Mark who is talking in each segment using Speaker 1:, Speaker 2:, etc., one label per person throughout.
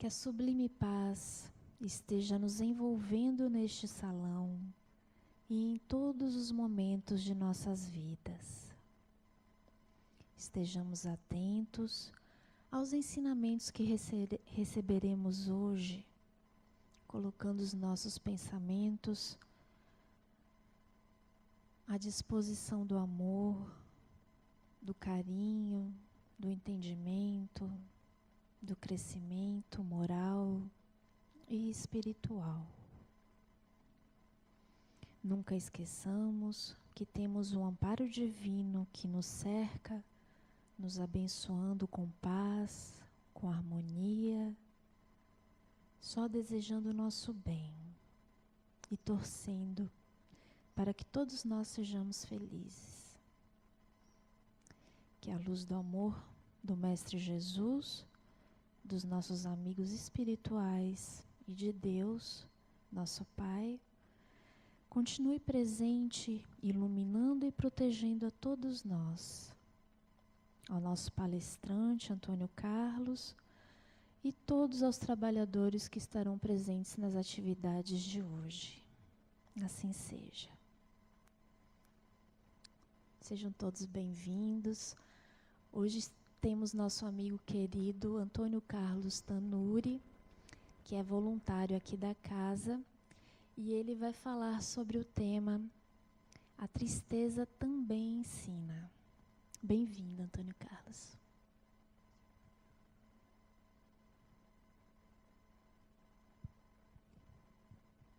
Speaker 1: Que a sublime paz esteja nos envolvendo neste salão e em todos os momentos de nossas vidas. Estejamos atentos aos ensinamentos que receberemos hoje, colocando os nossos pensamentos à disposição do amor, do carinho, do entendimento, do crescimento moral e espiritual. Nunca esqueçamos que temos um amparo divino que nos cerca, nos abençoando com paz, com harmonia, só desejando o nosso bem e torcendo para que todos nós sejamos felizes. Que a luz do amor do Mestre Jesus, dos nossos amigos espirituais e de Deus, nosso Pai, continue presente, iluminando e protegendo a todos nós, ao nosso palestrante Antônio Carlos e todos os trabalhadores que estarão presentes nas atividades de hoje. Assim seja. Sejam todos bem-vindos. Hoje temos nosso amigo querido Antônio Carlos Tanuri, que é voluntário aqui da casa, e ele vai falar sobre o tema A Tristeza Também Ensina. Bem-vindo, Antônio Carlos.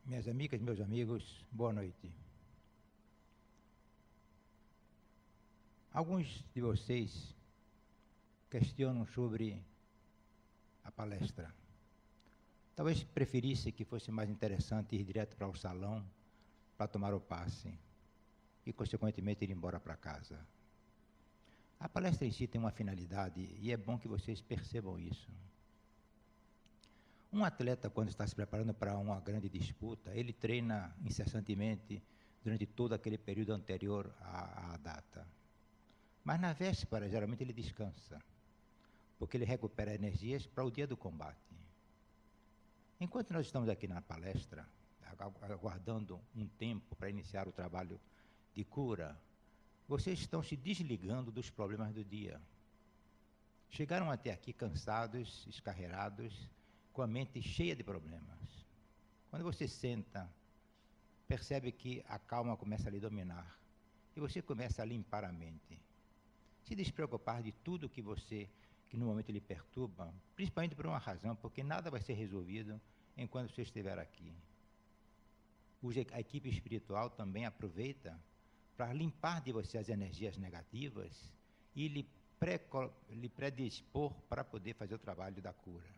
Speaker 2: Minhas amigas, meus amigos, boa noite. Alguns de vocês questionam sobre a palestra. Talvez preferisse que fosse mais interessante ir direto para o salão para tomar o passe e, consequentemente, ir embora para casa. A palestra em si tem uma finalidade e é bom que vocês percebam isso. Um atleta, quando está se preparando para uma grande disputa, ele treina incessantemente durante todo aquele período anterior à data. Mas na véspera, geralmente, ele descansa, porque ele recupera energias para o dia do combate. Enquanto nós estamos aqui na palestra, aguardando um tempo para iniciar o trabalho de cura, vocês estão se desligando dos problemas do dia. Chegaram até aqui cansados, escarreirados, com a mente cheia de problemas. Quando você senta, percebe que a calma começa a lhe dominar e você começa a limpar a mente. Se despreocupar de tudo que no momento lhe perturba, principalmente por uma razão, porque nada vai ser resolvido enquanto você estiver aqui. A equipe espiritual também aproveita para limpar de você as energias negativas e lhe predispor para poder fazer o trabalho da cura.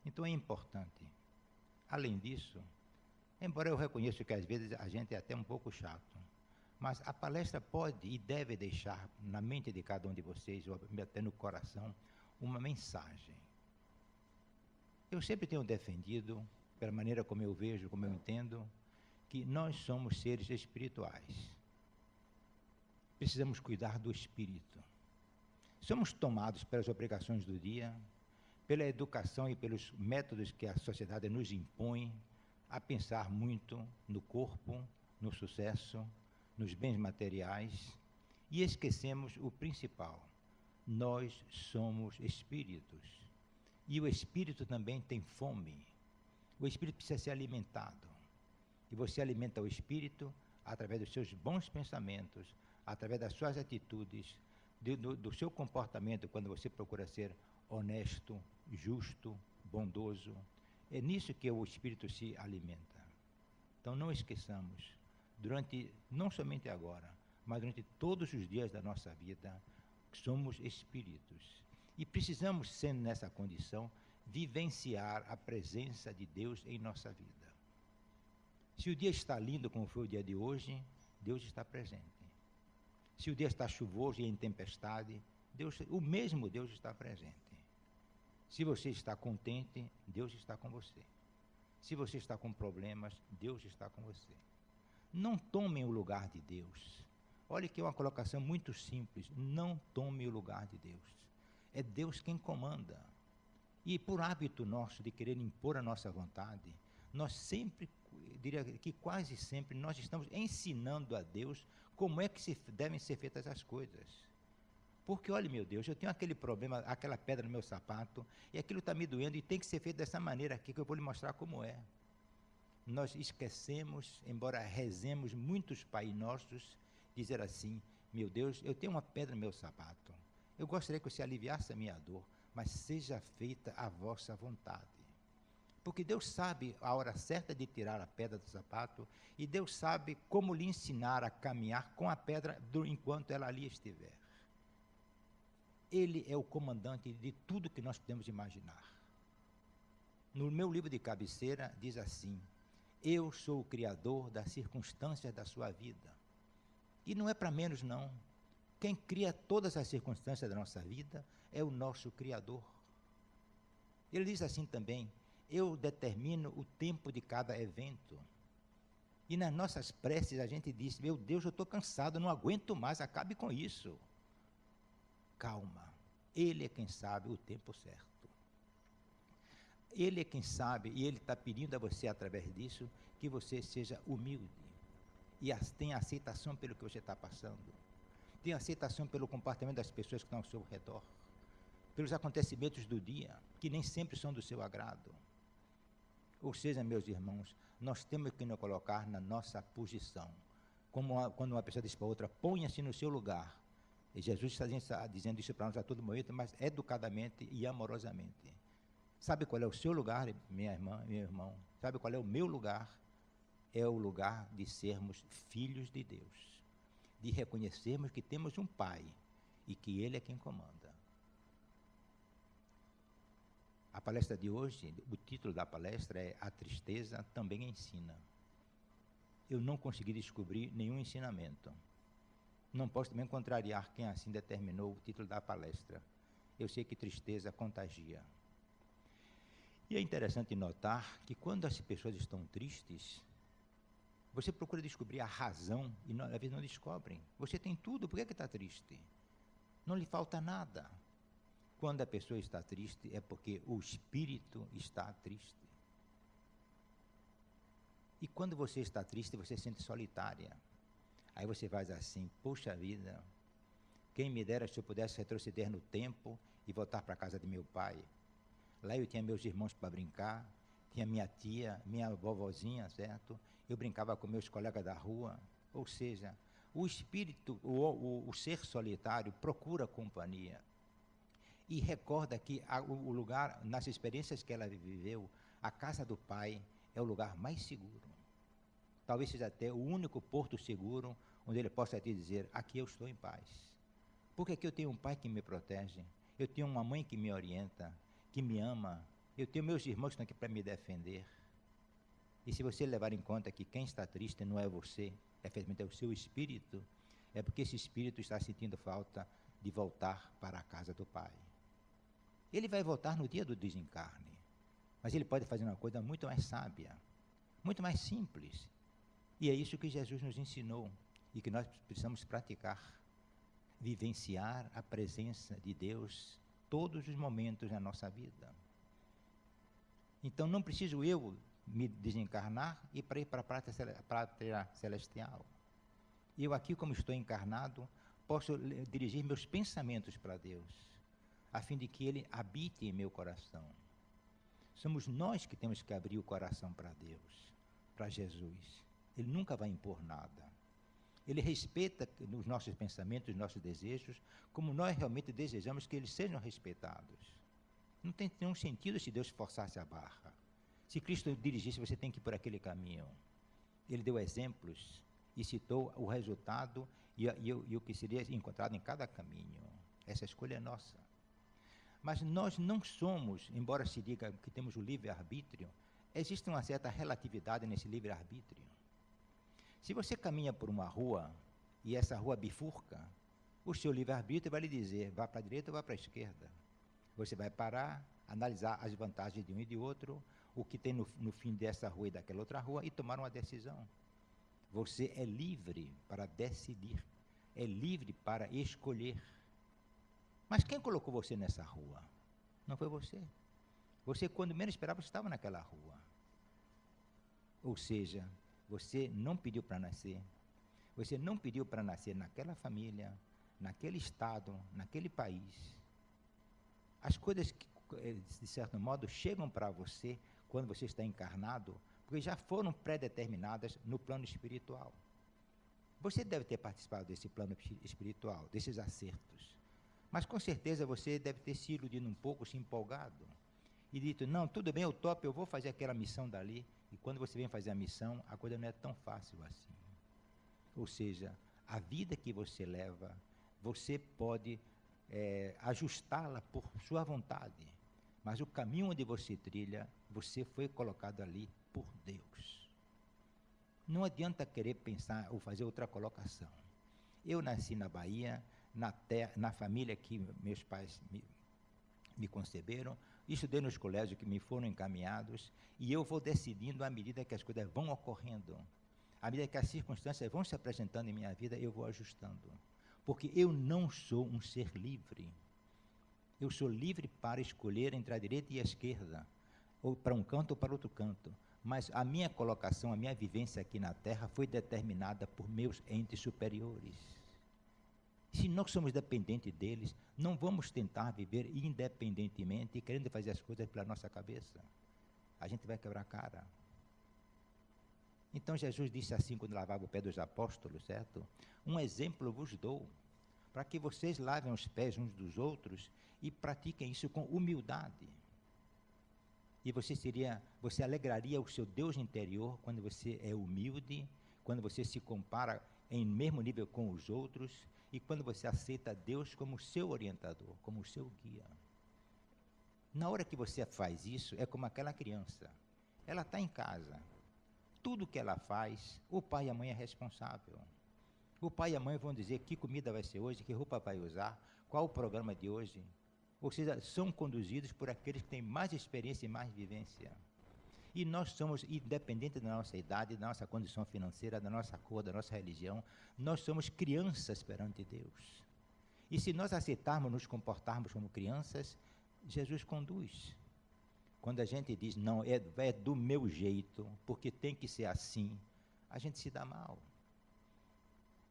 Speaker 2: Então é importante. Além disso, embora eu reconheça que às vezes a gente é até um pouco chato, mas a palestra pode e deve deixar na mente de cada um de vocês, ou até no coração, uma mensagem. Eu sempre tenho defendido, pela maneira como eu vejo, como eu entendo, que nós somos seres espirituais. Precisamos cuidar do espírito. Somos tomados pelas obrigações do dia, pela educação e pelos métodos que a sociedade nos impõe a pensar muito no corpo, no sucesso, nos bens materiais, e esquecemos o principal: nós somos espíritos, e o espírito também tem fome. O espírito precisa ser alimentado, e você alimenta o espírito através dos seus bons pensamentos, através das suas atitudes, do seu comportamento, quando você procura ser honesto, justo, bondoso. É nisso que o espírito se alimenta. Então não esqueçamos, não somente agora, mas durante todos os dias da nossa vida, somos espíritos. E precisamos, sendo nessa condição, vivenciar a presença de Deus em nossa vida. Se o dia está lindo, como foi o dia de hoje, Deus está presente. Se o dia está chuvoso e em tempestade, o mesmo Deus está presente. Se você está contente, Deus está com você. Se você está com problemas, Deus está com você. Não tomem o lugar de Deus. Olha que é uma colocação muito simples. Não tome o lugar de Deus. É Deus quem comanda. E por hábito nosso de querer impor a nossa vontade, nós sempre, diria que quase sempre, nós estamos ensinando a Deus como é que devem ser feitas as coisas. Porque, olha, meu Deus, eu tenho aquele problema, aquela pedra no meu sapato, e aquilo está me doendo, e tem que ser feito dessa maneira aqui, que eu vou lhe mostrar como é. Nós esquecemos, embora rezemos muitos Pai Nossos, dizer assim: meu Deus, eu tenho uma pedra no meu sapato, eu gostaria que você aliviasse a minha dor, mas seja feita a vossa vontade. Porque Deus sabe a hora certa de tirar a pedra do sapato, e Deus sabe como lhe ensinar a caminhar com a pedra enquanto ela ali estiver. Ele é o comandante de tudo que nós podemos imaginar. No meu livro de cabeceira diz assim: eu sou o criador das circunstâncias da sua vida. E não é para menos, não. Quem cria todas as circunstâncias da nossa vida é o nosso Criador. Ele diz assim também: eu determino o tempo de cada evento. E nas nossas preces a gente diz: meu Deus, eu estou cansado, não aguento mais, acabe com isso. Calma, Ele é quem sabe o tempo certo. Ele é quem sabe, e Ele está pedindo a você, através disso, que você seja humilde e tenha aceitação pelo que você está passando. Tenha aceitação pelo comportamento das pessoas que estão ao seu redor, pelos acontecimentos do dia, que nem sempre são do seu agrado. Ou seja, meus irmãos, nós temos que nos colocar na nossa posição. Quando uma pessoa diz para outra: ponha-se no seu lugar. E Jesus está dizendo isso para nós a todo momento, mas educadamente e amorosamente. Sabe qual é o seu lugar, minha irmã, meu irmão? Sabe qual é o meu lugar? É o lugar de sermos filhos de Deus, de reconhecermos que temos um Pai e que Ele é quem comanda. A palestra de hoje, o título da palestra é A Tristeza Também Ensina. Eu não consegui descobrir nenhum ensinamento. Não posso também contrariar quem assim determinou o título da palestra. Eu sei que tristeza contagia. E é interessante notar que quando as pessoas estão tristes, você procura descobrir a razão e às vezes não descobrem. Você tem tudo, por que está triste? Não lhe falta nada. Quando a pessoa está triste é porque o espírito está triste. E quando você está triste, você se sente solitária. Aí você faz assim: poxa vida, quem me dera se eu pudesse retroceder no tempo e voltar para a casa de meu pai. Lá eu tinha meus irmãos para brincar, tinha minha tia, minha vovozinha, certo? Eu brincava com meus colegas da rua. Ou seja, o espírito, o ser solitário procura companhia. E recorda que o lugar, nas experiências que ela viveu, a casa do pai é o lugar mais seguro. Talvez seja até o único porto seguro onde ele possa te dizer: aqui eu estou em paz. Porque aqui eu tenho um pai que me protege, eu tenho uma mãe que me orienta, que me ama, eu tenho meus irmãos que estão aqui para me defender. E se você levar em conta que quem está triste não é você, efetivamente é o seu espírito, é porque esse espírito está sentindo falta de voltar para a casa do pai. Ele vai voltar no dia do desencarne, mas ele pode fazer uma coisa muito mais sábia, muito mais simples. E é isso que Jesus nos ensinou e que nós precisamos praticar. Vivenciar a presença de Deus todos os momentos da nossa vida. Então não preciso eu me desencarnar e para ir para a pátria celestial. Eu aqui, como estou encarnado, posso dirigir meus pensamentos para Deus, a fim de que Ele habite em meu coração. Somos nós que temos que abrir o coração para Deus, para Jesus. Ele nunca vai impor nada. Ele respeita os nossos pensamentos, os nossos desejos, como nós realmente desejamos que eles sejam respeitados. Não tem nenhum sentido se Deus forçasse a barra. Se Cristo dirigisse, você tem que ir por aquele caminho. Ele deu exemplos e citou o resultado e o que seria encontrado em cada caminho. Essa escolha é nossa. Mas nós não somos, embora se diga que temos o livre-arbítrio, existe uma certa relatividade nesse livre-arbítrio. Se você caminha por uma rua e essa rua bifurca, o seu livre-arbítrio vai lhe dizer: vá para a direita ou vá para a esquerda. Você vai parar, analisar as vantagens de um e de outro, o que tem no fim dessa rua e daquela outra rua, e tomar uma decisão. Você é livre para decidir, é livre para escolher. Mas quem colocou você nessa rua? Não foi você. Você, quando menos esperava, estava naquela rua. Ou seja, você não pediu para nascer. Você não pediu para nascer naquela família, naquele estado, naquele país. As coisas que, de certo modo, chegam para você quando você está encarnado, porque já foram pré-determinadas no plano espiritual. Você deve ter participado desse plano espiritual, desses acertos. Mas com certeza você deve ter se iludido um pouco, se empolgado. E dito, não, tudo bem, eu topo, eu vou fazer aquela missão dali. E quando você vem fazer a missão, a coisa não é tão fácil assim. Ou seja, a vida que você leva, você pode ajustá-la por sua vontade. Mas o caminho onde você trilha, você foi colocado ali por Deus. Não adianta querer pensar ou fazer outra colocação. Eu nasci na Bahia, na família que meus pais me conceberam, estudei nos colégios que me foram encaminhados, e eu vou decidindo à medida que as coisas vão ocorrendo. À medida que as circunstâncias vão se apresentando em minha vida, eu vou ajustando. Porque eu não sou um ser livre. Eu sou livre para escolher entre a direita e a esquerda, ou para um canto ou para outro canto. Mas a minha colocação, a minha vivência aqui na Terra foi determinada por meus entes superiores. Se nós somos dependentes deles, não vamos tentar viver independentemente e querendo fazer as coisas pela nossa cabeça. A gente vai quebrar a cara. Então Jesus disse assim quando lavava o pé dos apóstolos, certo? Um exemplo vos dou, para que vocês lavem os pés uns dos outros e pratiquem isso com humildade. E você alegraria o seu Deus interior quando você é humilde, quando você se compara em mesmo nível com os outros e quando você aceita Deus como seu orientador, como seu guia. Na hora que você faz isso, é como aquela criança. Ela está em casa. Tudo que ela faz, o pai e a mãe é responsável. O pai e a mãe vão dizer que comida vai ser hoje, que roupa vai usar, qual o programa de hoje. Ou seja, são conduzidos por aqueles que têm mais experiência e mais vivência. E nós somos, independente da nossa idade, da nossa condição financeira, da nossa cor, da nossa religião, nós somos crianças perante Deus. E se nós aceitarmos nos comportarmos como crianças, Jesus conduz. Quando a gente diz, não, é do meu jeito, porque tem que ser assim, a gente se dá mal.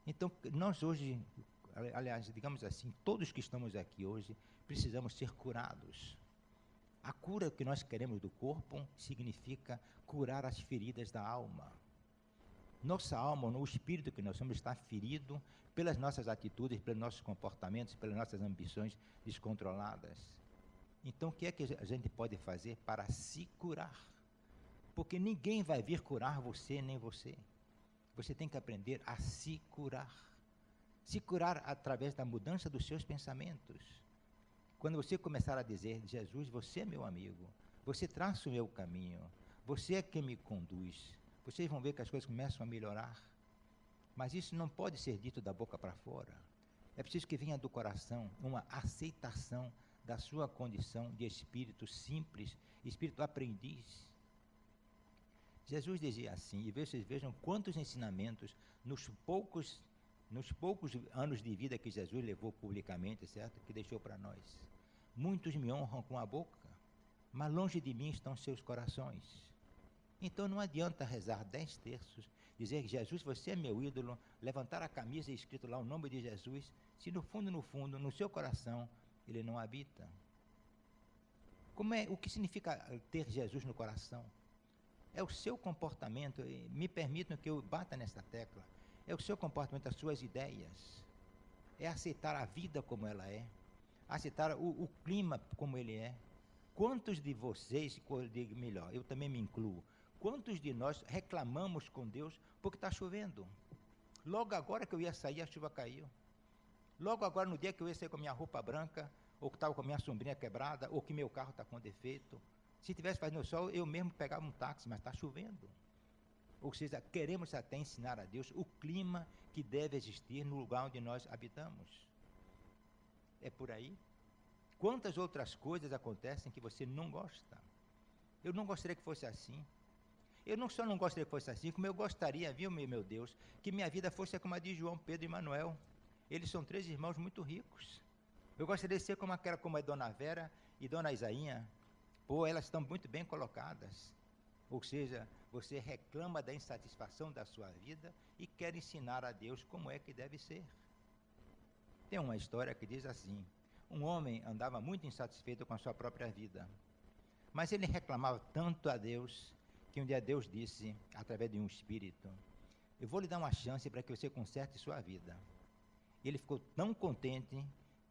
Speaker 2: Então, nós hoje, aliás, digamos assim, todos que estamos aqui hoje, precisamos ser curados. A cura que nós queremos do corpo significa curar as feridas da alma. Nossa alma, o espírito que nós somos, está ferido pelas nossas atitudes, pelos nossos comportamentos, pelas nossas ambições descontroladas. Então, o que é que a gente pode fazer para se curar? Porque ninguém vai vir curar você, nem você. Você tem que aprender a se curar. Se curar através da mudança dos seus pensamentos. Quando você começar a dizer, Jesus, você é meu amigo, você traça o meu caminho, você é quem me conduz, vocês vão ver que as coisas começam a melhorar. Mas isso não pode ser dito da boca para fora. É preciso que venha do coração uma aceitação da sua condição de espírito simples, espírito aprendiz. Jesus dizia assim, e vocês vejam quantos ensinamentos nos poucos anos de vida que Jesus levou publicamente, certo? Que deixou para nós. Muitos me honram com a boca, mas longe de mim estão seus corações. Então não adianta rezar 10 terços, dizer que Jesus, você é meu ídolo, levantar a camisa e escrito lá o nome de Jesus, se no fundo, no seu coração, ele não habita. O que significa ter Jesus no coração? É o seu comportamento, me permitam que eu bata nessa tecla, é o seu comportamento, as suas ideias, é aceitar a vida como ela é, aceitar o clima como ele é. Quantos de vocês, digo melhor, eu também me incluo, quantos de nós reclamamos com Deus porque está chovendo? Logo agora que eu ia sair, a chuva caiu. Logo agora, no dia que eu ia sair com a minha roupa branca, ou que estava com a minha sombrinha quebrada, ou que meu carro está com defeito, se tivesse fazendo sol, eu mesmo pegava um táxi, mas está chovendo. Ou seja, queremos até ensinar a Deus o clima que deve existir no lugar onde nós habitamos. É por aí. Quantas outras coisas acontecem que você não gosta? Eu não gostaria que fosse assim. Eu não só não gostaria que fosse assim, como eu gostaria, viu, meu Deus, que minha vida fosse como a de João, Pedro e Manuel. Eles são 3 irmãos muito ricos. Eu gostaria de ser como a Dona Vera e Dona Isainha, Pô, elas estão muito bem colocadas. Ou seja, você reclama da insatisfação da sua vida e quer ensinar a Deus como é que deve ser. Tem uma história que diz assim: um homem andava muito insatisfeito com a sua própria vida, mas ele reclamava tanto a Deus que um dia Deus disse, através de um espírito: eu vou lhe dar uma chance para que você conserte sua vida. Ele ficou tão contente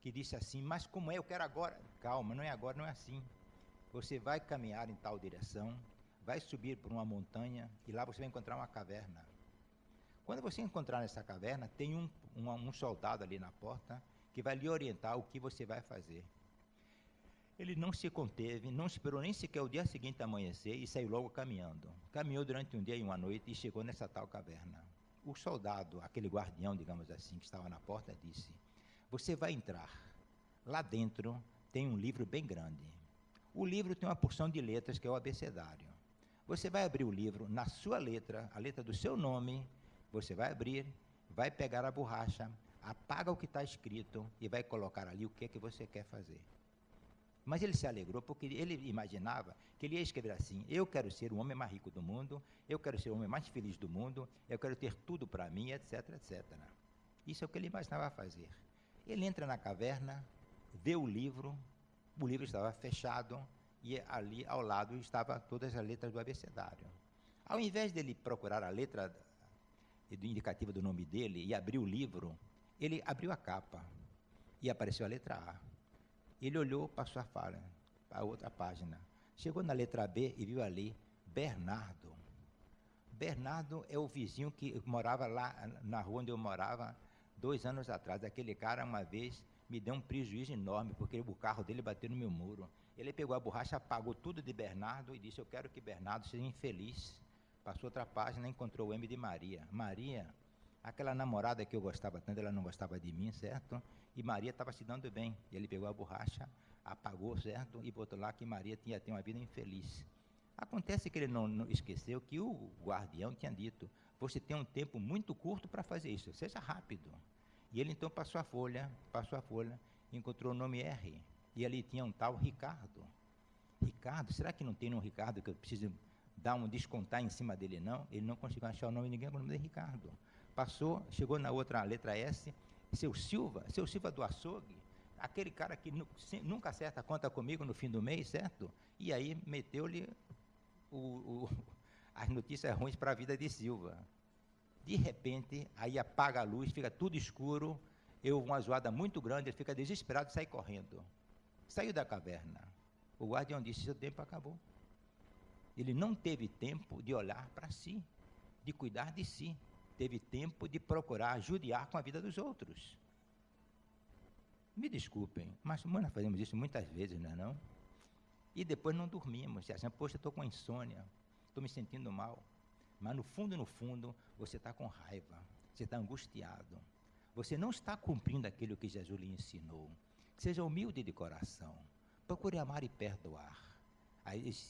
Speaker 2: que disse assim: mas como é? Eu quero agora. Calma, não é agora, não é assim. Você vai caminhar em tal direção, vai subir por uma montanha e lá você vai encontrar uma caverna. Quando você encontrar nessa caverna, tem um soldado ali na porta que vai lhe orientar o que você vai fazer. Ele não se conteve, não esperou nem sequer o dia seguinte amanhecer e saiu logo caminhando. Caminhou durante um dia e uma noite e chegou nessa tal caverna. O soldado, aquele guardião, digamos assim, que estava na porta, disse: você vai entrar. Lá dentro tem um livro bem grande. O livro tem uma porção de letras que é o abecedário. Você vai abrir o livro, na sua letra, a letra do seu nome, você vai abrir, vai pegar a borracha, apaga o que está escrito e vai colocar ali o que é que você quer fazer. Mas ele se alegrou porque ele imaginava que ele ia escrever assim: eu quero ser o homem mais rico do mundo, eu quero ser o homem mais feliz do mundo, eu quero ter tudo para mim, etc, etc. Isso é o que ele imaginava fazer. Ele entra na caverna, vê o livro estava fechado e ali ao lado estavam todas as letras do abecedário. Ao invés dele procurar a letra do indicativo do nome dele e abrir o livro, ele abriu a capa e apareceu a letra A. Ele olhou, passou a outra página. Chegou na letra B e viu ali Bernardo. Bernardo é o vizinho que morava lá na rua onde eu morava 2 anos atrás. Aquele cara, uma vez, me deu um prejuízo enorme, porque o carro dele bateu no meu muro. Ele pegou a borracha, apagou tudo de Bernardo e disse: eu quero que Bernardo seja infeliz. Passou outra página, encontrou o M de Maria. Maria, aquela namorada que eu gostava tanto, ela não gostava de mim, certo? E Maria estava se dando bem. Ele pegou a borracha, apagou, certo? E botou lá que Maria tinha uma vida infeliz. Acontece que ele não esqueceu que o guardião tinha dito: você tem um tempo muito curto para fazer isso, seja rápido. E ele então passou a folha, encontrou o nome R. E ali tinha um tal Ricardo. Ricardo, será que não tem um Ricardo que eu preciso descontar em cima dele, não? Ele não conseguiu achar o nome de ninguém com o nome de Ricardo. Passou, chegou na outra letra S, seu Silva do açougue, aquele cara que nunca acerta a conta comigo no fim do mês, certo? E aí meteu-lhe as notícias ruins para a vida de Silva. De repente, aí apaga a luz, fica tudo escuro, uma zoada muito grande, ele fica desesperado e sai correndo. Saiu da caverna. O guardião disse: seu tempo acabou. Ele não teve tempo de olhar para si, de cuidar de si. Teve tempo de procurar judiar com a vida dos outros. Me desculpem, mas nós fazemos isso muitas vezes, não é não? E depois não dormimos, assim: poxa, estou com insônia, estou me sentindo mal. Mas no fundo, você está com raiva, você está angustiado. Você não está cumprindo aquilo que Jesus lhe ensinou. Seja humilde de coração. Procure amar e perdoar.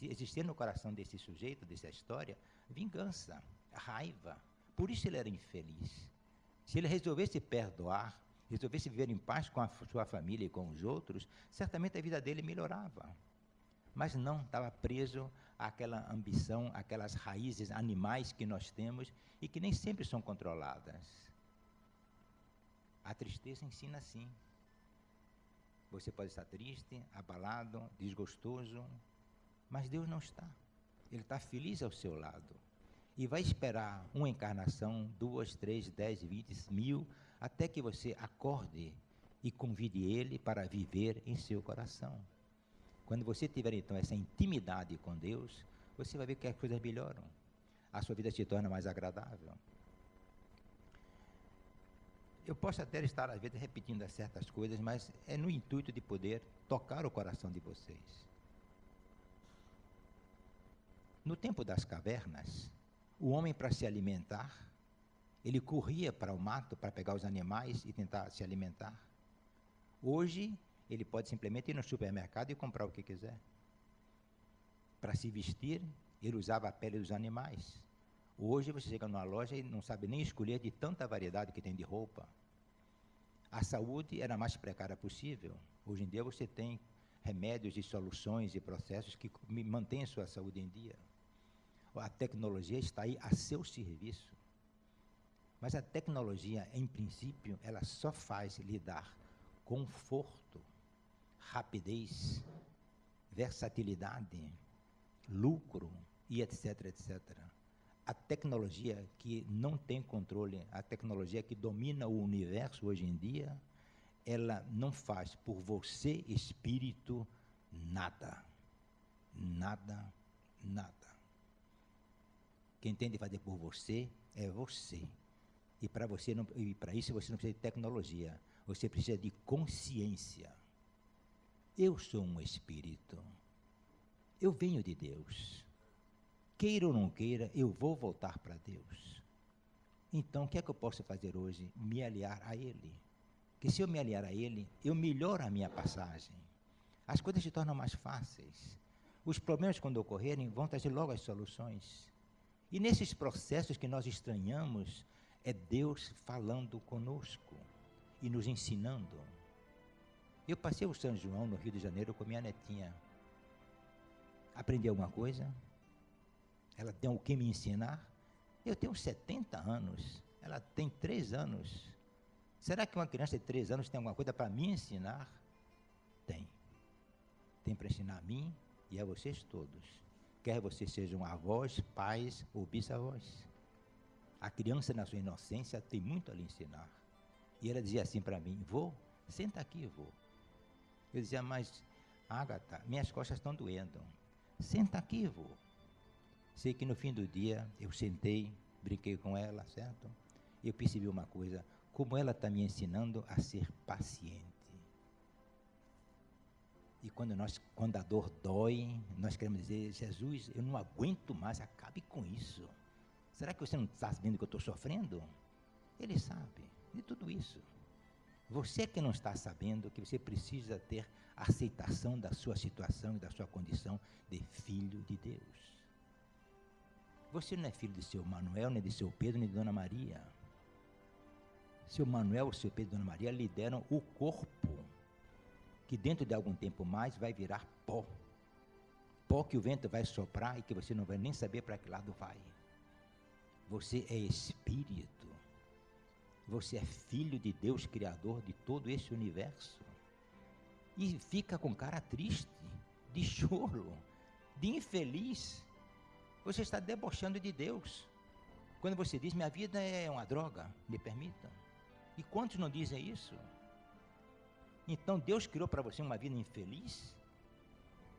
Speaker 2: Existia no coração desse sujeito, dessa história, vingança, raiva. Por isso ele era infeliz. Se ele resolvesse perdoar, resolvesse viver em paz com a sua família e com os outros, certamente a vida dele melhorava. Mas não, estava preso àquela ambição, àquelas raízes animais que nós temos e que nem sempre são controladas. A tristeza ensina assim. Você pode estar triste, abalado, desgostoso, mas Deus não está. Ele está feliz ao seu lado. E vai esperar uma encarnação, 2, 3, 10, 20, 1000, até que você acorde e convide Ele para viver em seu coração. Quando você tiver, então, essa intimidade com Deus, você vai ver que as coisas melhoram. A sua vida se torna mais agradável. Eu posso até estar, às vezes, repetindo certas coisas, mas é no intuito de poder tocar o coração de vocês. No tempo das cavernas, o homem, para se alimentar, ele corria para o mato para pegar os animais e tentar se alimentar. Hoje, ele pode simplesmente ir no supermercado e comprar o que quiser. Para se vestir, ele usava a pele dos animais. Hoje você chega numa loja e não sabe nem escolher de tanta variedade que tem de roupa. A saúde era a mais precária possível. Hoje em dia você tem remédios e soluções e processos que mantêm a sua saúde em dia. A tecnologia está aí a seu serviço. Mas a tecnologia, em princípio, ela só faz lhe dar conforto, rapidez, versatilidade, lucro e etc, etc. A tecnologia que não tem controle, a tecnologia que domina o universo hoje em dia, ela não faz por você, espírito, nada. Nada, nada. Quem tem de fazer por você é você. E para isso você não precisa de tecnologia, você precisa de consciência. Eu sou um espírito. Eu venho de Deus. Queira ou não queira, eu vou voltar para Deus. Então, o que é que eu posso fazer hoje? Me aliar a Ele. Porque se eu me aliar a Ele, eu melhoro a minha passagem. As coisas se tornam mais fáceis. Os problemas, quando ocorrerem, vão trazer logo as soluções. E nesses processos que nós estranhamos, é Deus falando conosco e nos ensinando. Eu passei o São João no Rio de Janeiro com minha netinha. Aprendi alguma coisa? Ela tem o que me ensinar? Eu tenho 70 anos, ela tem 3 anos. Será que uma criança de 3 anos tem alguma coisa para me ensinar? Tem. Tem para ensinar a mim e a vocês todos. Quer vocês sejam avós, pais ou bisavós. A criança, na sua inocência, tem muito a lhe ensinar. E ela dizia assim para mim: vô, senta aqui, vô. Eu dizia: mas, Ágata, minhas costas estão doendo. Senta aqui, vô. Sei que no fim do dia, eu sentei, brinquei com ela, certo? Eu percebi uma coisa, como ela está me ensinando a ser paciente. E quando a dor dói, nós queremos dizer: Jesus, eu não aguento mais, acabe com isso. Será que você não está sabendo que eu estou sofrendo? Ele sabe de tudo isso. Você que não está sabendo que você precisa ter a aceitação da sua situação e da sua condição de filho de Deus. Você não é filho de seu Manuel, nem de seu Pedro, nem de Dona Maria. Seu Manuel, seu Pedro e Dona Maria lhe deram o corpo, que dentro de algum tempo mais vai virar pó. Pó que o vento vai soprar e que você não vai nem saber para que lado vai. Você é espírito. Você é filho de Deus, criador de todo esse universo. E fica com cara triste, de choro, de infeliz. Você está debochando de Deus. Quando você diz: minha vida é uma droga, me permita. E quantos não dizem isso? Então Deus criou para você uma vida infeliz?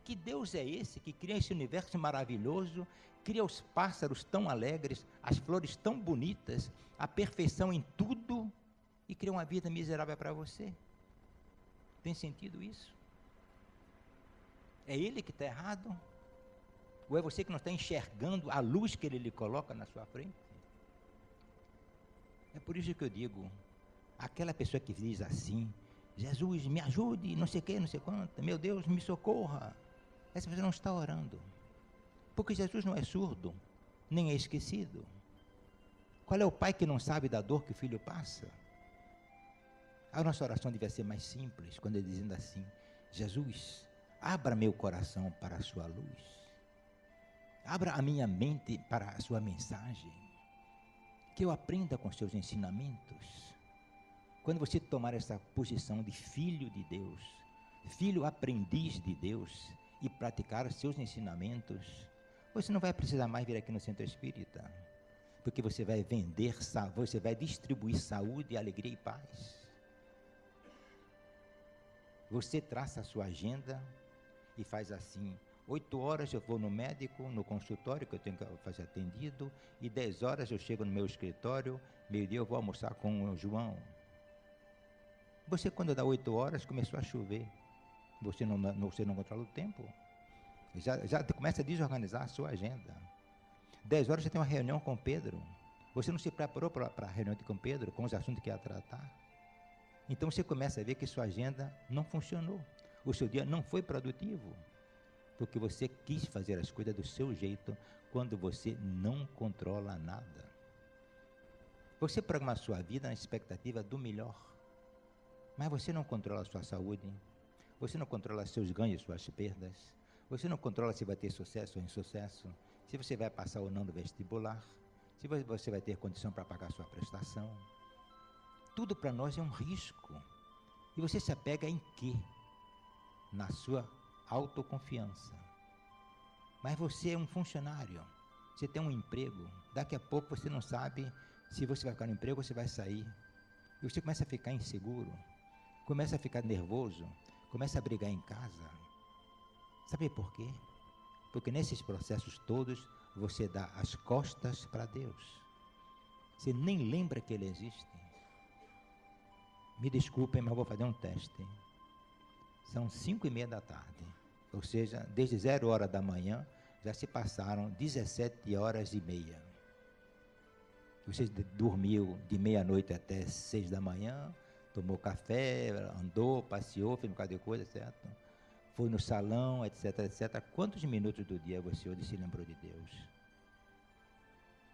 Speaker 2: Que Deus é esse que cria esse universo maravilhoso, cria os pássaros tão alegres, as flores tão bonitas, a perfeição em tudo, e cria uma vida miserável para você? Tem sentido isso? É Ele que está errado? Ou é você que não está enxergando a luz que Ele lhe coloca na sua frente? É por isso que eu digo, aquela pessoa que diz assim: Jesus, me ajude, não sei o que, não sei quanto, meu Deus, me socorra. Essa pessoa não está orando. Porque Jesus não é surdo, nem é esquecido. Qual é o pai que não sabe da dor que o filho passa? A nossa oração devia ser mais simples, quando ele dizendo assim: Jesus, abra meu coração para a sua luz. Abra a minha mente para a sua mensagem. Que eu aprenda com seus ensinamentos. Quando você tomar essa posição de filho de Deus, filho aprendiz de Deus, e praticar os seus ensinamentos, você não vai precisar mais vir aqui no Centro Espírita, porque você vai você vai distribuir saúde, alegria e paz. Você traça a sua agenda e faz assim: 8 horas eu vou no médico, no consultório que eu tenho que fazer atendido, e 10 horas eu chego no meu escritório, meio-dia eu vou almoçar com o João. Você, quando dá 8 horas, começou a chover. Você não controla o tempo. Já começa a desorganizar a sua agenda. 10 horas você tem uma reunião com Pedro. Você não se preparou para a reunião com Pedro, com os assuntos que ia tratar. Então você começa a ver que sua agenda não funcionou. O seu dia não foi produtivo. Porque você quis fazer as coisas do seu jeito, quando você não controla nada. Você programa a sua vida na expectativa do melhor. Mas você não controla a sua saúde. Você não controla seus ganhos, suas perdas. Você não controla se vai ter sucesso ou insucesso, se você vai passar ou não no vestibular, se você vai ter condição para pagar sua prestação. Tudo para nós é um risco. E você se apega em quê? Na sua autoconfiança. Mas você é um funcionário. Você tem um emprego. Daqui a pouco você não sabe se você vai ficar no emprego ou se vai sair. E você começa a ficar inseguro. Começa a ficar nervoso. Começa a brigar em casa. Sabe por quê? Porque nesses processos todos, você dá as costas para Deus. Você nem lembra que Ele existe. Me desculpem, mas vou fazer um teste. São 5:30 da tarde. Ou seja, desde 0 hora da manhã, já se passaram 17 horas e meia. Você dormiu de meia-noite até 6 da manhã, tomou café, andou, passeou, fez um bocado de coisa, certo? Foi no salão, etc, etc. Quantos minutos do dia você hoje se lembrou de Deus?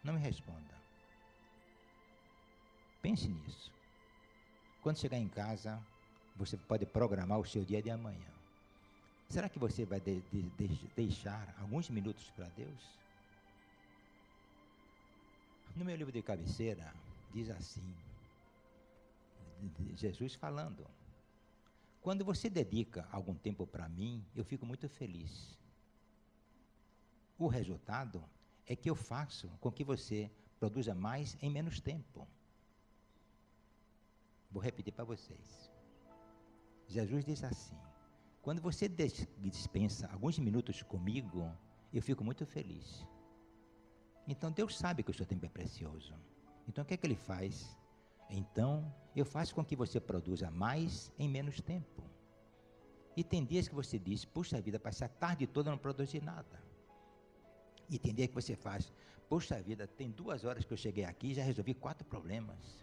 Speaker 2: Não me responda. Pense nisso. Quando chegar em casa, você pode programar o seu dia de amanhã. Será que você vai deixar alguns minutos para Deus? No meu livro de cabeceira, diz assim, Jesus falando: quando você dedica algum tempo para mim, eu fico muito feliz. O resultado é que eu faço com que você produza mais em menos tempo. Vou repetir para vocês. Jesus diz assim: quando você dispensa alguns minutos comigo, eu fico muito feliz. Então Deus sabe que o seu tempo é precioso. Então o que é que Ele faz? Então eu faço com que você produza mais em menos tempo. E tem dias que você diz: puxa vida, passei a tarde toda não produzi nada. E tem dia que você faz: puxa vida, tem 2 horas que eu cheguei aqui e já resolvi 4 problemas.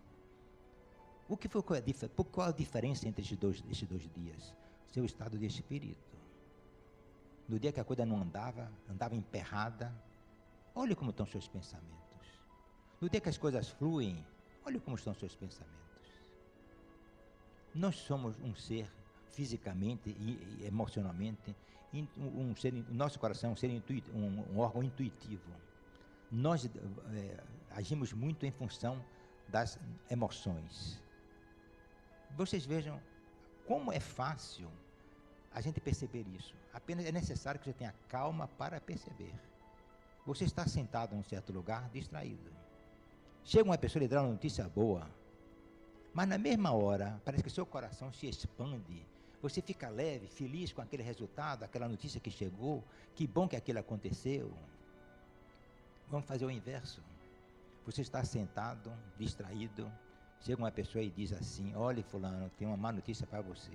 Speaker 2: Qual a diferença entre esses dois dias? Seu estado de espírito. No dia que a coisa não andava emperrada, olhe como estão seus pensamentos. No dia que as coisas fluem, olhe como estão seus pensamentos. Nós somos um ser fisicamente e emocionalmente, nosso coração é um ser um órgão intuitivo. Nós agimos muito em função das emoções. Vocês vejam como é fácil a gente perceber isso. Apenas é necessário que você tenha calma para perceber. Você está sentado em um certo lugar, distraído. Chega uma pessoa e lhe dá uma notícia boa, mas na mesma hora, parece que seu coração se expande. Você fica leve, feliz com aquele resultado, aquela notícia que chegou. Que bom que aquilo aconteceu. Vamos fazer o inverso. Você está sentado, distraído. Chega uma pessoa e diz assim: olha, fulano, tem uma má notícia para você.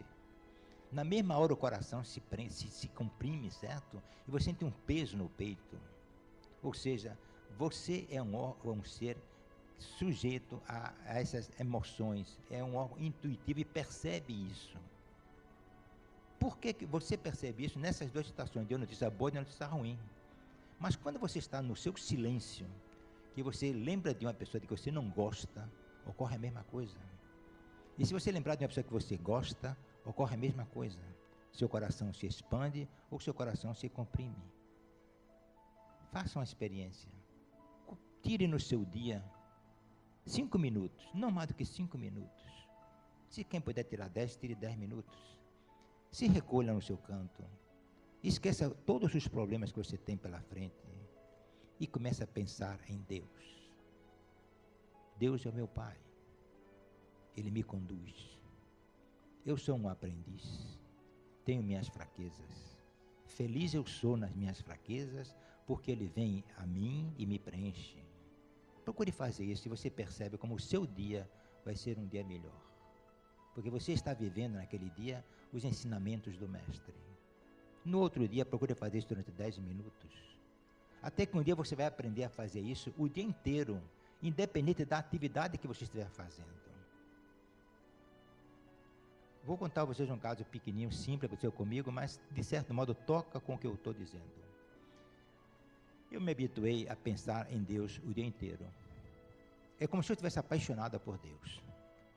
Speaker 2: Na mesma hora o coração se comprime, certo? E você sente um peso no peito. Ou seja, você é um ser sujeito a essas emoções, é um órgão intuitivo e percebe isso. Por que você percebe isso nessas 2 situações, de uma notícia boa e de uma notícia ruim? Mas quando você está no seu silêncio, que você lembra de uma pessoa de que você não gosta, ocorre a mesma coisa. E se você lembrar de uma pessoa que você gosta, ocorre a mesma coisa. Seu coração se expande ou seu coração se comprime. Faça uma experiência. Tire no seu dia 5 minutos, não mais do que 5 minutos. Se quem puder tirar 10, tire 10 minutos. Se recolha no seu canto. Esqueça todos os problemas que você tem pela frente e comece a pensar em Deus. Deus é o meu Pai. Ele me conduz. Eu sou um aprendiz. Tenho minhas fraquezas. Feliz eu sou nas minhas fraquezas, porque Ele vem a mim e me preenche. Procure fazer isso e você percebe como o seu dia vai ser um dia melhor. Porque você está vivendo naquele dia os ensinamentos do Mestre. No outro dia, procure fazer isso durante 10 minutos. Até que um dia você vai aprender a fazer isso o dia inteiro, independente da atividade que você estiver fazendo. Vou contar a vocês um caso pequenininho, simples, que aconteceu comigo, mas de certo modo toca com o que eu estou dizendo. Eu me habituei a pensar em Deus o dia inteiro. É como se eu estivesse apaixonada por Deus.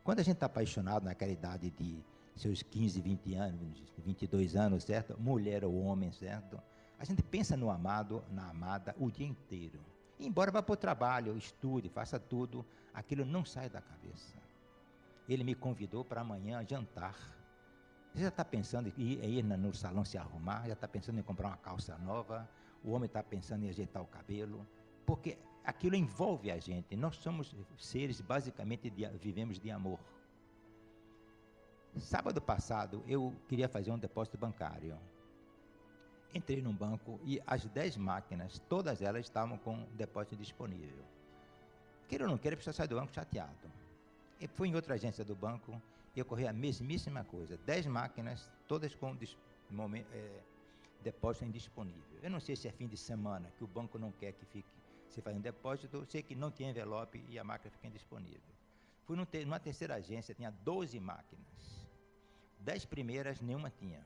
Speaker 2: Quando a gente está apaixonado naquela idade de seus 15, 20 anos, 22 anos, certo? Mulher ou homem, certo? A gente pensa no amado, na amada, o dia inteiro. Embora vá para o trabalho, estude, faça tudo, aquilo não sai da cabeça. Ele me convidou para amanhã jantar. Você já está pensando em ir no salão se arrumar, já está pensando em comprar uma calça nova, o homem está pensando em ajeitar o cabelo, porque aquilo envolve a gente. Nós somos seres, basicamente, vivemos de amor. Sábado passado, eu queria fazer um depósito bancário. Entrei num banco e as 10 máquinas, todas elas estavam com depósito disponível. Queira ou não queira, precisa sair do banco chateado. Eu fui em outra agência do banco e ocorreu a mesmíssima coisa. 10 máquinas, todas com depósito indisponível. Eu não sei se é fim de semana, que o banco não quer que fique, você faz um depósito, eu sei que não tem envelope e a máquina fica indisponível. Fui numa terceira agência, tinha 12 máquinas. 10 primeiras, nenhuma tinha.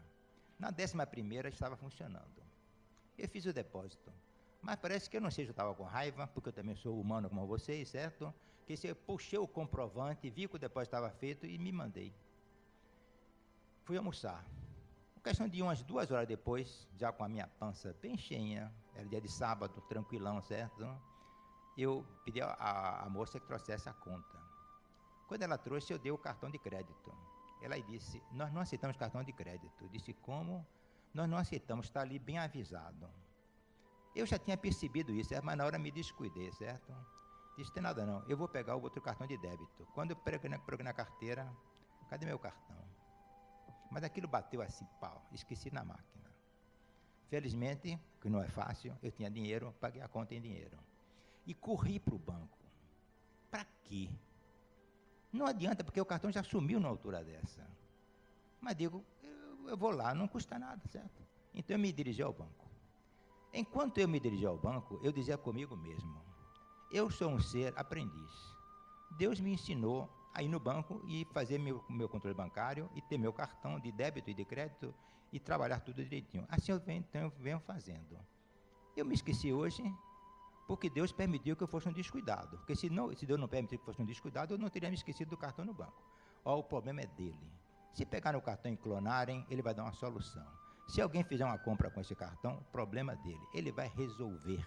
Speaker 2: Na 11ª estava funcionando. Eu fiz o depósito. Mas parece que eu não sei se eu estava com raiva, porque eu também sou humano como vocês, certo? Que se eu puxei o comprovante, vi que o depósito estava feito e me mandei. Fui almoçar. Uma questão de umas 2 horas depois, já com a minha pança bem cheinha, era dia de sábado, tranquilão, certo? Eu pedi a moça que trouxesse a conta. Quando ela trouxe, eu dei o cartão de crédito. Ela disse, nós não aceitamos cartão de crédito. Eu disse, como? Nós não aceitamos, está ali bem avisado. Eu já tinha percebido isso, mas na hora me descuidei, certo? Disse, tem nada não, eu vou pegar o outro cartão de débito. Quando eu peguei na carteira, cadê meu cartão? Mas aquilo bateu assim, pau, esqueci na máquina. Felizmente, que não é fácil, eu tinha dinheiro, paguei a conta em dinheiro. E corri para o banco. Para quê? Não adianta, porque o cartão já sumiu na altura dessa. Mas digo, eu vou lá, não custa nada, certo? Então eu me dirigi ao banco. Enquanto eu me dirigia ao banco, eu dizia comigo mesmo, eu sou um ser aprendiz. Deus me ensinou a ir no banco e fazer meu controle bancário e ter meu cartão de débito e de crédito e trabalhar tudo direitinho. Assim eu venho fazendo. Eu me esqueci hoje porque Deus permitiu que eu fosse um descuidado. Porque se Deus não permitiu que eu fosse um descuidado, eu não teria me esquecido do cartão no banco. Ó, o problema é dele. Se pegarem o cartão e clonarem, ele vai dar uma solução. Se alguém fizer uma compra com esse cartão, problema dele. Ele vai resolver.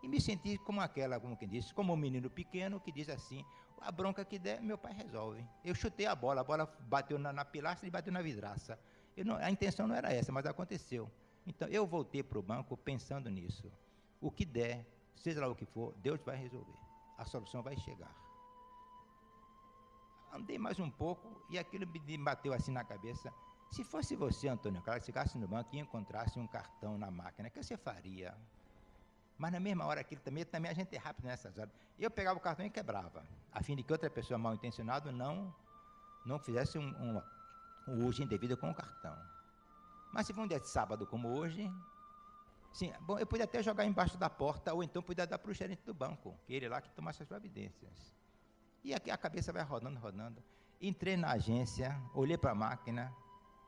Speaker 2: E me senti como quem disse, como um menino pequeno que diz assim, a bronca que der, meu pai resolve. Eu chutei a bola bateu na pilastra e bateu na vidraça. A intenção não era essa, mas aconteceu. Então, eu voltei para o banco pensando nisso. O que der, seja lá o que for, Deus vai resolver. A solução vai chegar. Andei mais um pouco e aquilo me bateu assim na cabeça. Se fosse você, Antônio Carlos, chegasse no banco e encontrasse um cartão na máquina, o que você faria? Mas na mesma hora, aquilo também a gente é rápido nessas horas. Eu pegava o cartão e quebrava, a fim de que outra pessoa mal intencionada não fizesse um uso indevido com o cartão. Mas se for um dia de sábado como hoje, sim, bom, eu podia até jogar embaixo da porta, ou então podia dar para o gerente do banco, que ele lá que tomasse as providências. E aqui a cabeça vai rodando. Entrei na agência, olhei para a máquina,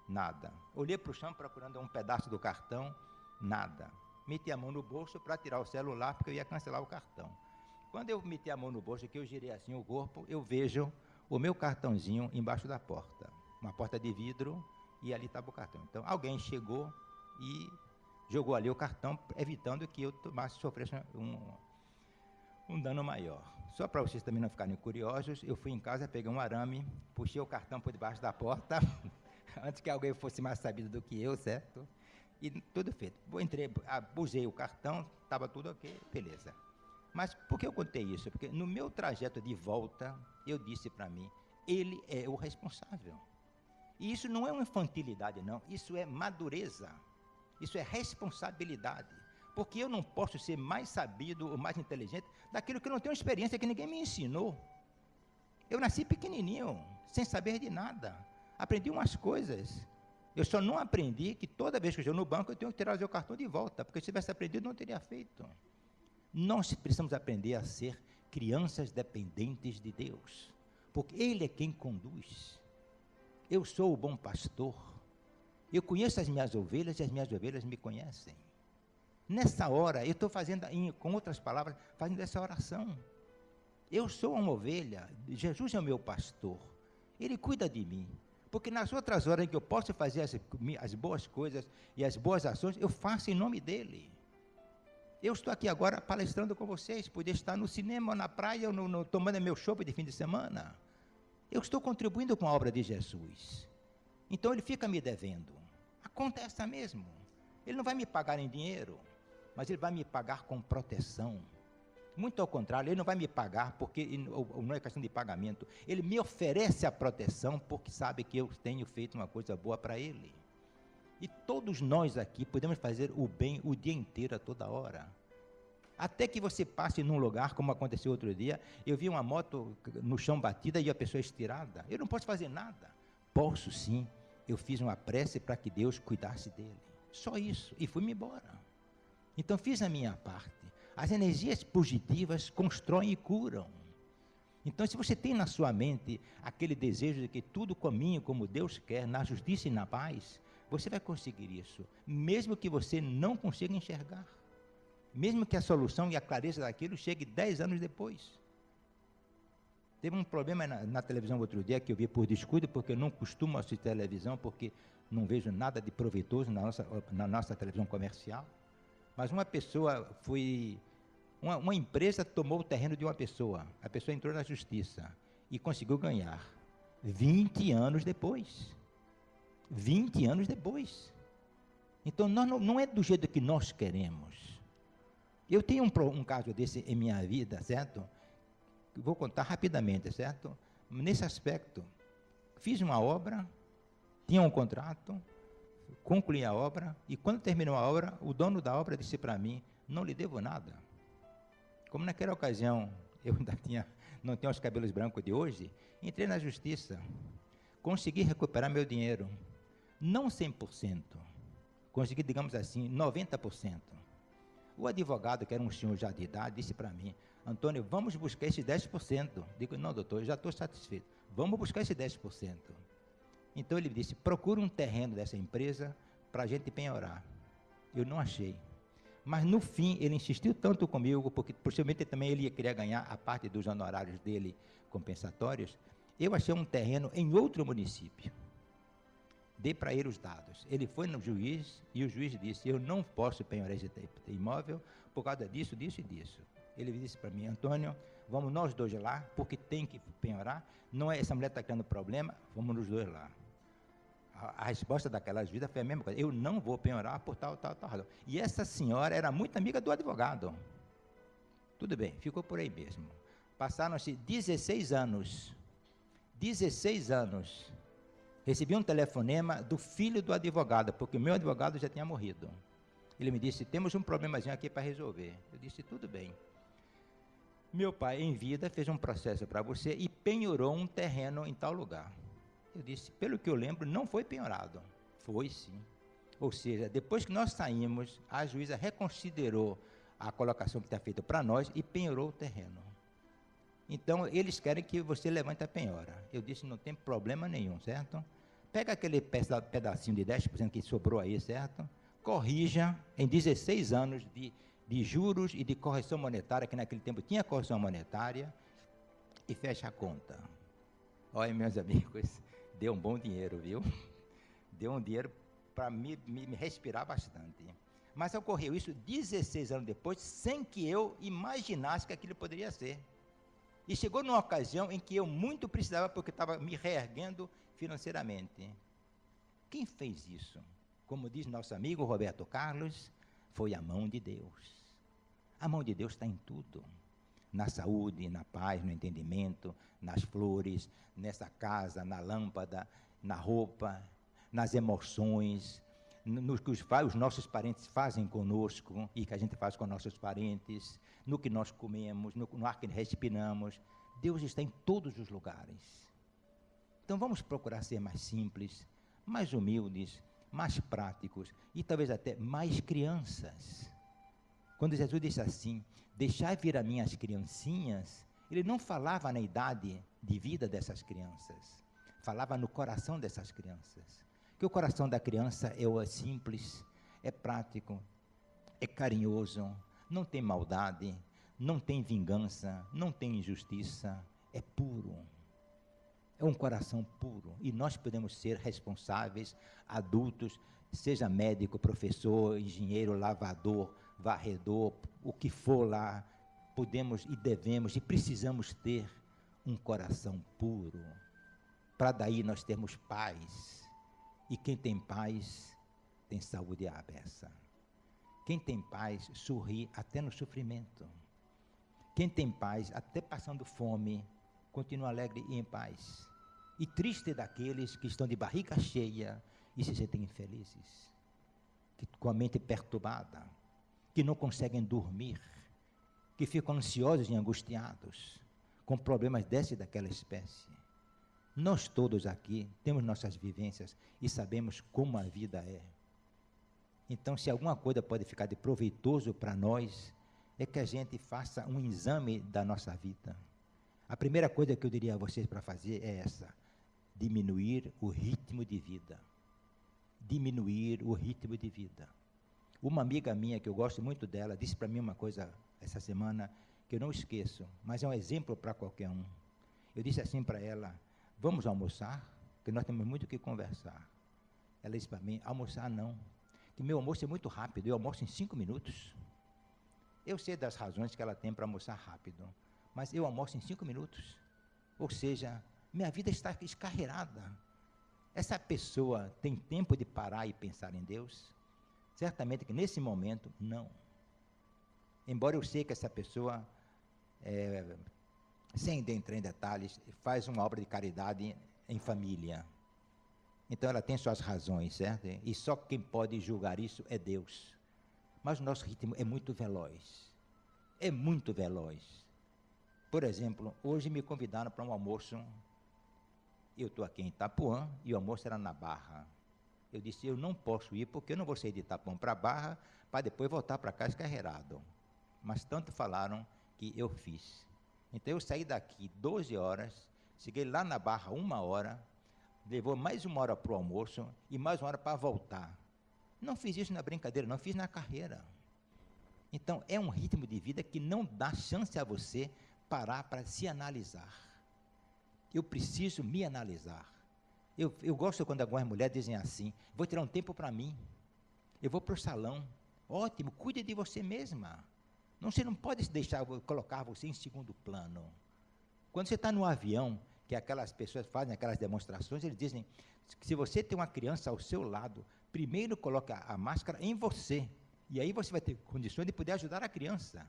Speaker 2: nada. Olhei para o chão procurando um pedaço do cartão, nada. Meti a mão no bolso para tirar o celular, porque eu ia cancelar o cartão. Quando eu meti a mão no bolso, que eu girei assim o corpo, eu vejo o meu cartãozinho embaixo da porta. Uma porta de vidro, e ali estava o cartão. Então, alguém chegou e jogou ali o cartão, evitando que eu sofresse um dano maior. Só para vocês também não ficarem curiosos, eu fui em casa, peguei um arame, puxei o cartão por debaixo da porta, antes que alguém fosse mais sabido do que eu, certo? E tudo feito. Entrei, abusei o cartão, estava tudo ok, beleza. Mas por que eu contei isso? Porque no meu trajeto de volta, eu disse para mim, ele é o responsável. E isso não é uma infantilidade, não. Isso é madureza. Isso é responsabilidade. Porque eu não posso ser mais sabido ou mais inteligente daquilo que eu não tenho experiência, que ninguém me ensinou. Eu nasci pequenininho, sem saber de nada. Aprendi umas coisas. Eu só não aprendi que toda vez que eu estou no banco, eu tenho que trazer o cartão de volta, porque se tivesse aprendido, não teria feito. Nós precisamos aprender a ser crianças dependentes de Deus, porque Ele é quem conduz. Eu sou o bom pastor. Eu conheço as minhas ovelhas e as minhas ovelhas me conhecem. Nessa hora, eu estou fazendo, com outras palavras, fazendo essa oração. Eu sou uma ovelha, Jesus é o meu pastor. Ele cuida de mim. Porque nas outras horas em que eu posso fazer as boas coisas e as boas ações, eu faço em nome dele. Eu estou aqui agora palestrando com vocês, poder estar no cinema, na praia, ou tomando meu chopp de fim de semana. Eu estou contribuindo com a obra de Jesus. Então ele fica me devendo. A conta é essa mesmo. Ele não vai me pagar em dinheiro, mas ele vai me pagar com proteção. Muito ao contrário, ele não vai me pagar porque não é questão de pagamento. Ele me oferece a proteção porque sabe que eu tenho feito uma coisa boa para ele. E todos nós aqui podemos fazer o bem o dia inteiro, a toda hora. Até que você passe num lugar, como aconteceu outro dia, eu vi uma moto no chão batida e a pessoa estirada. Eu não posso fazer nada. Posso sim. Eu fiz uma prece para que Deus cuidasse dele. Só isso. E fui-me embora. Então fiz a minha parte. As energias positivas constroem e curam. Então, se você tem na sua mente aquele desejo de que tudo caminhe como Deus quer, na justiça e na paz, você vai conseguir isso, mesmo que você não consiga enxergar. Mesmo que a solução e a clareza daquilo chegue 10 anos depois. Teve um problema na televisão outro dia, que eu vi por descuido, porque eu não costumo assistir televisão, porque não vejo nada de proveitoso na nossa televisão comercial. Mas uma pessoa uma empresa tomou o terreno de uma pessoa. A pessoa entrou na justiça e conseguiu ganhar 20 anos depois. 20 anos depois. Então, não é do jeito que nós queremos. Eu tenho um caso desse em minha vida, certo? Vou contar rapidamente, certo? Nesse aspecto, fiz uma obra, tinha um contrato, concluí a obra, e quando terminou a obra, o dono da obra disse para mim, não lhe devo nada. Como naquela ocasião, eu ainda não tinha os cabelos brancos de hoje, entrei na justiça, consegui recuperar meu dinheiro, não 100%, consegui, digamos assim, 90%. O advogado, que era um senhor já de idade, disse para mim, Antônio, vamos buscar esse 10%. Digo, não, doutor, eu já estou satisfeito. Vamos buscar esse 10%. Então ele disse, procura um terreno dessa empresa para a gente penhorar. Eu não achei. Mas no fim, ele insistiu tanto comigo, porque possivelmente também ele queria ganhar a parte dos honorários dele compensatórios. Eu achei um terreno em outro município. Dei para ele os dados. Ele foi no juiz e o juiz disse, eu não posso penhorar esse imóvel por causa disso, disso e disso. Ele disse para mim, Antônio, vamos nós dois lá, porque tem que penhorar. Não é, essa mulher está criando problema, vamos nos dois lá. A resposta daquela juíza foi a mesma coisa. Eu não vou penhorar por tal razão. E essa senhora era muito amiga do advogado. Tudo bem, ficou por aí mesmo. Passaram-se 16 anos. 16 anos. Recebi um telefonema do filho do advogado, porque o meu advogado já tinha morrido. Ele me disse, temos um problemazinho aqui para resolver. Eu disse, tudo bem. Meu pai, em vida, fez um processo para você e penhorou um terreno em tal lugar. Eu disse, pelo que eu lembro, não foi penhorado. Foi sim. Ou seja, depois que nós saímos, a juíza reconsiderou a colocação que está feita para nós e penhorou o terreno. Então, eles querem que você levante a penhora. Eu disse, não tem problema nenhum, certo? Pega aquele pedacinho de 10% que sobrou aí, certo? Corrija em 16 anos de juros e de correção monetária, que naquele tempo tinha correção monetária, e fecha a conta. Olha, meus amigos, deu um bom dinheiro, viu? Deu um dinheiro para me respirar bastante. Mas ocorreu isso 16 anos depois, sem que eu imaginasse que aquilo poderia ser. E chegou numa ocasião em que eu muito precisava, porque estava me reerguendo financeiramente. Quem fez isso? Como diz nosso amigo Roberto Carlos, foi a mão de Deus. A mão de Deus está em tudo. Na saúde, na paz, no entendimento, nas flores, nessa casa, na lâmpada, na roupa, nas emoções, no que os nossos parentes fazem conosco e que a gente faz com nossos parentes, no que nós comemos, no ar que respiramos. Deus está em todos os lugares. Então vamos procurar ser mais simples, mais humildes, mais práticos e talvez até mais crianças. Quando Jesus disse assim, deixai vir a mim as criancinhas, ele não falava na idade de vida dessas crianças, falava no coração dessas crianças. Que o coração da criança é simples, é prático, é carinhoso, não tem maldade, não tem vingança, não tem injustiça, é puro. É um coração puro. E nós podemos ser responsáveis, adultos, seja médico, professor, engenheiro, lavador, varredor, o que for lá, podemos e devemos e precisamos ter um coração puro, para daí nós termos paz. E quem tem paz, tem saúde à beça. Quem tem paz, sorri até no sofrimento. Quem tem paz, até passando fome, continua alegre e em paz. E triste daqueles que estão de barriga cheia e se sentem infelizes, que, com a mente perturbada, que não conseguem dormir, que ficam ansiosos e angustiados, com problemas dessa e daquela espécie. Nós todos aqui temos nossas vivências e sabemos como a vida é. Então, se alguma coisa pode ficar de proveitoso para nós, é que a gente faça um exame da nossa vida. A primeira coisa que eu diria a vocês para fazer é essa: diminuir o ritmo de vida. Diminuir o ritmo de vida. Uma amiga minha, que eu gosto muito dela, disse para mim uma coisa essa semana que eu não esqueço, mas é um exemplo para qualquer um. Eu disse assim para ela: vamos almoçar, porque nós temos muito o que conversar. Ela disse para mim: almoçar não, que meu almoço é muito rápido, eu almoço em 5 minutos. Eu sei das razões que ela tem para almoçar rápido, mas eu almoço em 5 minutos. Ou seja, minha vida está escarreirada. Essa pessoa tem tempo de parar e pensar em Deus? Certamente que nesse momento, não. Embora eu sei que essa pessoa, sem entrar em detalhes, faz uma obra de caridade em família. Então ela tem suas razões, certo? E só quem pode julgar isso é Deus. Mas o nosso ritmo é muito veloz. É muito veloz. Por exemplo, hoje me convidaram para um almoço. Eu estou aqui em Itapuã e o almoço era na Barra. Eu disse: eu não posso ir porque eu não vou sair de Itapuã para a Barra para depois voltar para cá escarreirado. Mas tanto falaram que eu fiz. Então eu saí daqui 12 horas, cheguei lá na Barra 1 hora, levou mais 1 hora para o almoço e mais 1 hora para voltar. Não fiz isso na brincadeira, não fiz na carreira. Então é um ritmo de vida que não dá chance a você parar para se analisar. Eu preciso me analisar. Eu gosto quando algumas mulheres dizem assim: vou tirar um tempo para mim, eu vou para o salão. Ótimo, cuide de você mesma. Você não pode deixar colocar você em segundo plano. Quando você está no avião, que aquelas pessoas fazem aquelas demonstrações, eles dizem que se você tem uma criança ao seu lado, primeiro coloque a máscara em você, e aí você vai ter condições de poder ajudar a criança.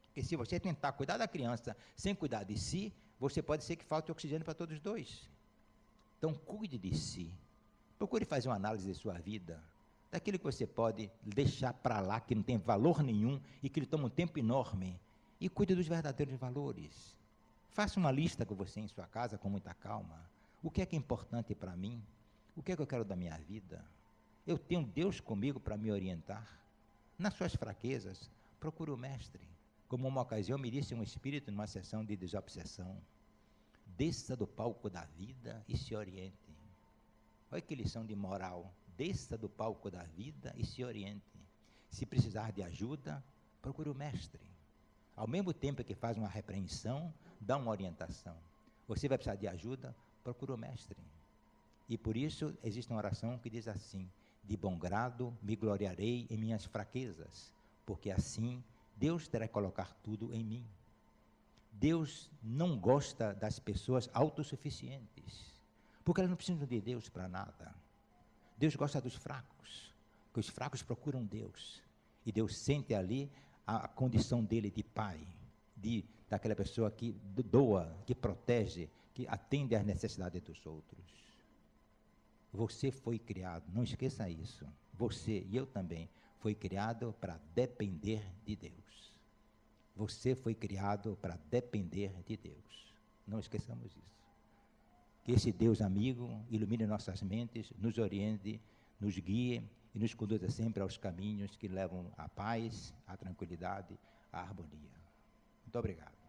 Speaker 2: Porque se você tentar cuidar da criança sem cuidar de si, você pode ser que falte oxigênio para todos os dois. Então, cuide de si. Procure fazer uma análise de sua vida, daquilo que você pode deixar para lá, que não tem valor nenhum e que lhe toma um tempo enorme, e cuide dos verdadeiros valores. Faça uma lista com você em sua casa, com muita calma. O que é importante para mim? O que é que eu quero da minha vida? Eu tenho Deus comigo para me orientar. Nas suas fraquezas, procure o mestre. Como uma ocasião me disse um espírito numa sessão de desobsessão: desça do palco da vida e se oriente. Olha que lição de moral. Desça do palco da vida e se oriente. Se precisar de ajuda, procure o mestre. Ao mesmo tempo que faz uma repreensão, dá uma orientação. Você vai precisar de ajuda, procure o mestre. E por isso existe uma oração que diz assim: de bom grado me gloriarei em minhas fraquezas, porque assim Deus terá que colocar tudo em mim. Deus não gosta das pessoas autossuficientes, porque elas não precisam de Deus para nada. Deus gosta dos fracos, porque os fracos procuram Deus, e Deus sente ali a condição dele de pai, daquela pessoa que doa, que protege, que atende às necessidades dos outros. Você foi criado, não esqueça isso, você e eu também, foi criado para depender de Deus. Você foi criado para depender de Deus. Não esqueçamos isso. Que esse Deus amigo ilumine nossas mentes, nos oriente, nos guie e nos conduza sempre aos caminhos que levam à paz, à tranquilidade, à harmonia. Muito obrigado.